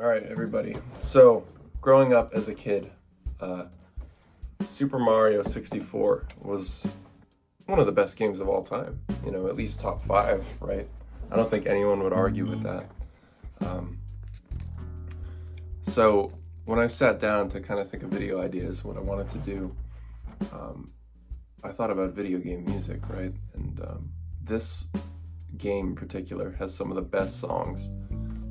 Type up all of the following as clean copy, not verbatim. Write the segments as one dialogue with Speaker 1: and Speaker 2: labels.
Speaker 1: All right, everybody. So, growing up as a kid, Super Mario 64 was one of the best games of all time. You know, at least top five, right? I don't think anyone would argue with that. So, when I sat down to kind of think of video ideas, what I wanted to do, I thought about video game music, right? And this game in particular has some of the best songs.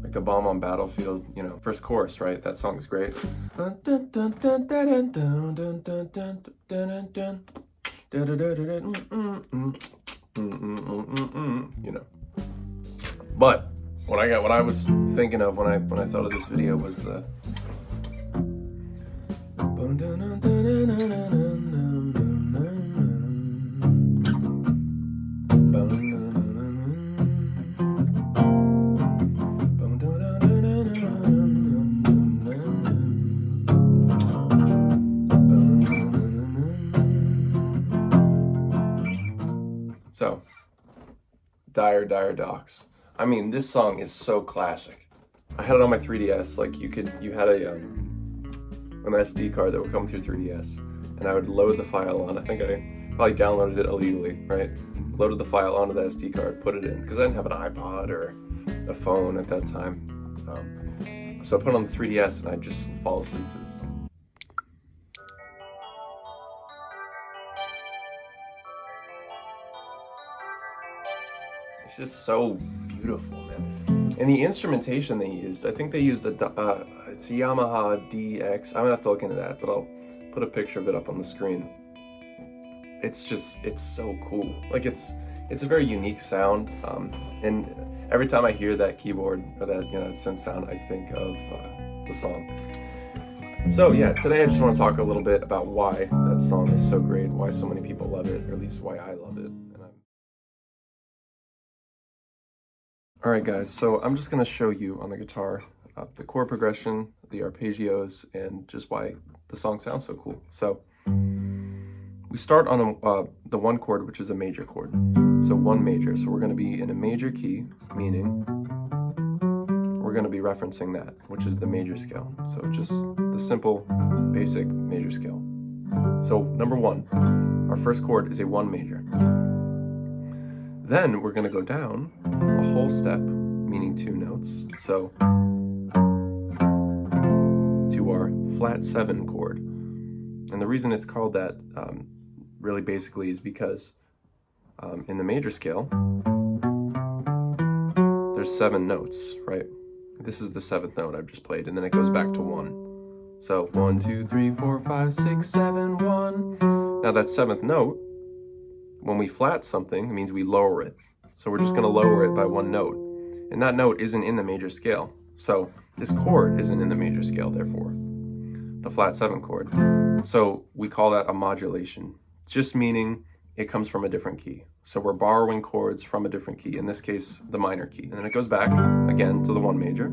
Speaker 1: Like the Bomb on Battlefield, you know, first chorus, right? That song's great. You know. But what I was thinking of when I thought of this video was the So, Dire Dire Docks. I mean, this song is so classic. I had it on my 3DS. Like you had an SD card that would come through 3DS, and I would load the file on. I think I probably downloaded it illegally, right? Loaded the file onto the SD card, put it in, because I didn't have an iPod or a phone at that time. So I put it on the 3DS, and I just fall asleep to this. It's just so beautiful, man. And the instrumentation they used, I think they used it's a Yamaha DX. I'm gonna have to look into that, but I'll put a picture of it up on the screen. It's so cool. Like it's a very unique sound. And every time I hear that keyboard or that that synth sound, I think of the song. So yeah, today I just want to talk a little bit about why that song is so great, why so many people love it, or at least why I love it. Alright guys, so I'm just going to show you on the guitar the chord progression, the arpeggios, and just why the song sounds so cool. So we start on the one chord, which is a major chord. So one major. So we're going to be in a major key, meaning we're going to be referencing that, which is the major scale. So just the simple, basic major scale. So number one, our first chord is a one major. Then we're going to go down a whole step, meaning two notes. So to our flat 7 chord. And the reason it's called that really basically is because in the major scale, there's 7 notes, right? This is the 7th note I've just played, and then it goes back to 1. So 1, 2, 3, 4, 5, 6, 7, 1. Now that 7th note, when we flat something, it means we lower it. So we're just going to lower it by 1 note. And that note isn't in the major scale. So this chord isn't in the major scale, therefore. The flat 7 chord. So we call that a modulation. Just meaning it comes from a different key. So we're borrowing chords from a different key. In this case, the minor key. And then it goes back, again, to the 1 major.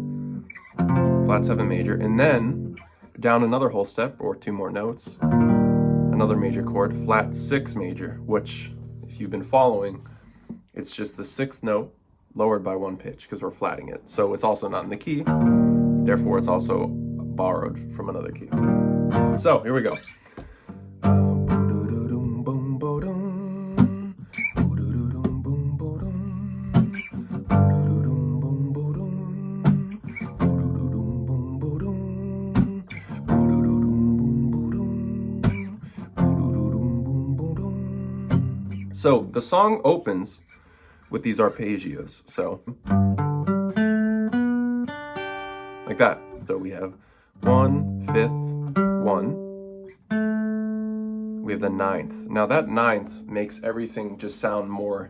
Speaker 1: Flat 7 major. And then down another whole step, or 2 more notes. Another major chord, flat 6 major, which, if you've been following, it's just the 6th note lowered by 1 pitch because we're flatting it. So it's also not in the key, therefore it's also borrowed from another key. So here we go. So the song opens with these arpeggios, so like that. So we have 1, 5th, 1. We have the 9th. Now that 9th makes everything just sound more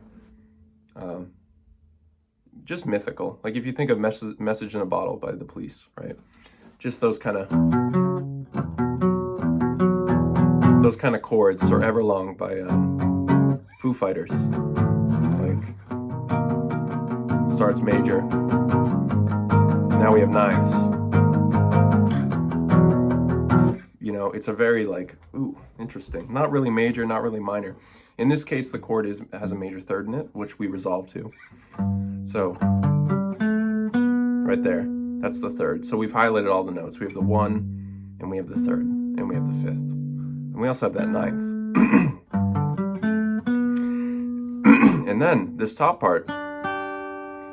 Speaker 1: just mythical. Like if you think of Message in a Bottle by the Police, right? Just those kind of chords, or Everlong by Foo Fighters. Like starts major. Now we have 9ths. You know, it's a very like, ooh, interesting. Not really major, not really minor. In this case, the chord has a major 3rd in it, which we resolve to. So right there. That's the third. So we've highlighted all the notes. We have the 1, and we have the 3rd, and we have the 5th. And we also have that 9th. And then this top part,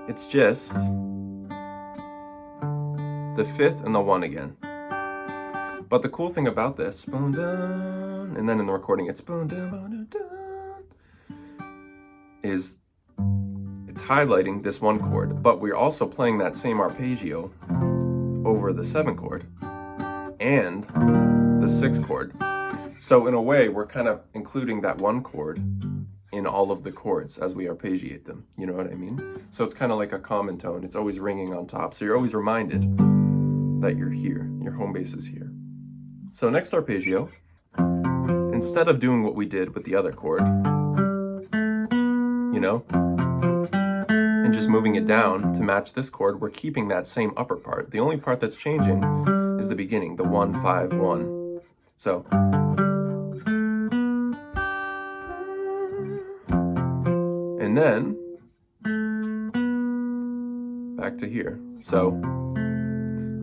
Speaker 1: it's just the 5th and the 1 again. But the cool thing about this, boom, dun, and then in the recording it's boom, dun, boom, dun, is it's highlighting this 1 chord, but we're also playing that same arpeggio over the 7 chord and the 6 chord. So in a way, we're kind of including that 1 chord in all of the chords as we arpeggiate them. You know what I mean? So it's kind of like a common tone. It's always ringing on top. So you're always reminded that you're here. Your home base is here. So next arpeggio, instead of doing what we did with the other chord, you know, and just moving it down to match this chord, we're keeping that same upper part. The only part that's changing is the beginning, the 1, 5, 1. So, and then back to here. So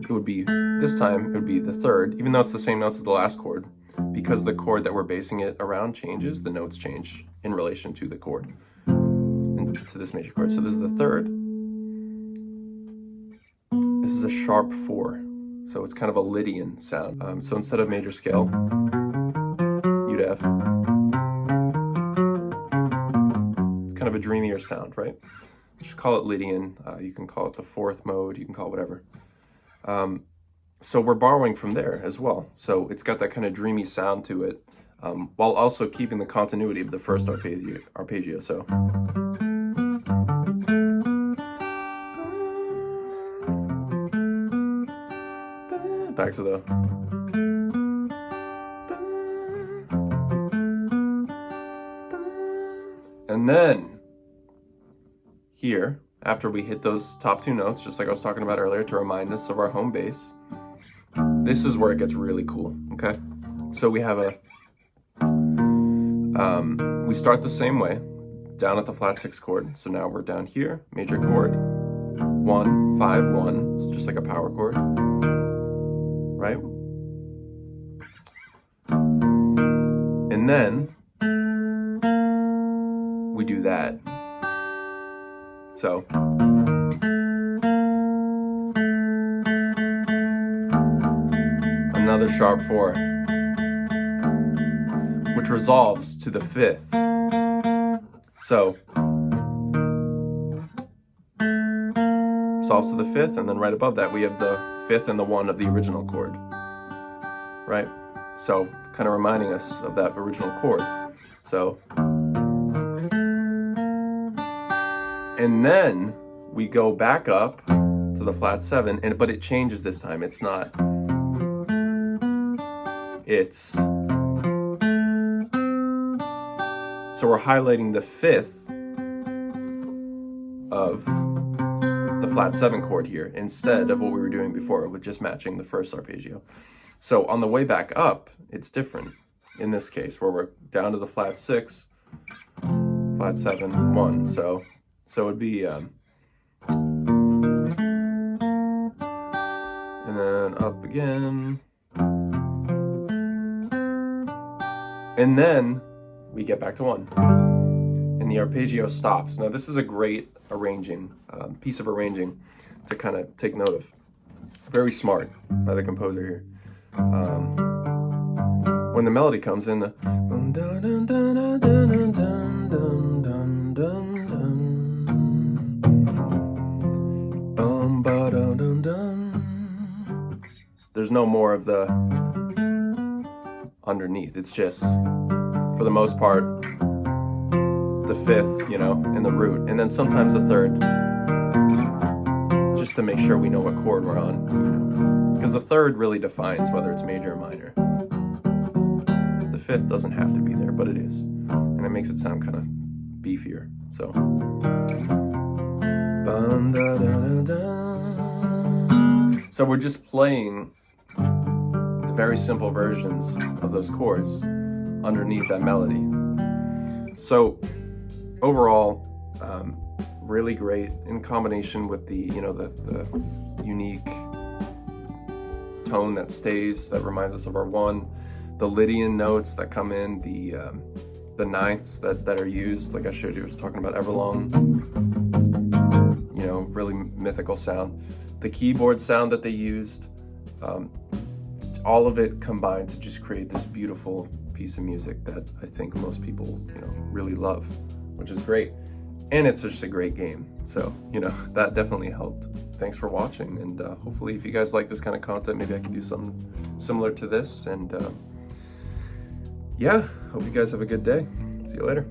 Speaker 1: it would be, this time it would be the 3rd, even though it's the same notes as the last chord, because the chord that we're basing it around changes, the notes change in relation to the chord, to this major chord. So this is the 3rd. This is a sharp 4. So it's kind of a Lydian sound. So instead of major scale, you'd have, it's kind of a dreamier sound, right? Just call it Lydian. You can call it the 4th mode. You can call it whatever. So we're borrowing from there as well. So it's got that kind of dreamy sound to it, while also keeping the continuity of the first arpeggio. So back to the, and then here, after we hit those top 2 notes, just like I was talking about earlier, to remind us of our home base, this is where it gets really cool, okay? So we have a, we start the same way, down at the flat 6 chord. So now we're down here, major chord, 1, 5, 1, it's just like a power chord, right? And then we do that. So another sharp 4, which resolves to the 5th. So resolves to the 5th, and then right above that we have the 5th and the 1 of the original chord, right? So kind of reminding us of that original chord. So, and then we go back up to the flat 7, but it changes this time. It's not, it's, so we're highlighting the 5th of the flat 7 chord here instead of what we were doing before with just matching the first arpeggio. So on the way back up, it's different in this case where we're down to the flat 6, flat 7, 1. So it'd be, and then up again, and then we get back to 1, and the arpeggio stops. Now this is a great arranging, piece of arranging to kind of take note of. Very smart by the composer here. When the melody comes in, the there's no more of the underneath. It's just, for the most part, the 5th, you know, in the root, and then sometimes the 3rd, just to make sure we know what chord we're on, you know, because the 3rd really defines whether it's major or minor. The 5th doesn't have to be there, but it is, and it makes it sound kind of beefier. So, so we're just playing the very simple versions of those chords underneath that melody. So overall, really great in combination with the, you know, the unique tone that stays, that reminds us of our 1, the Lydian notes that come in, the ninths that are used, like I showed you, I was talking about Everlong, you know, really mythical sound. The keyboard sound that they used, all of it combined to just create this beautiful piece of music that I think most people, you know, really love, which is great. And it's just a great game. So, you know, that definitely helped. Thanks for watching. And hopefully if you guys like this kind of content, maybe I can do something similar to this. And yeah, hope you guys have a good day. See you later.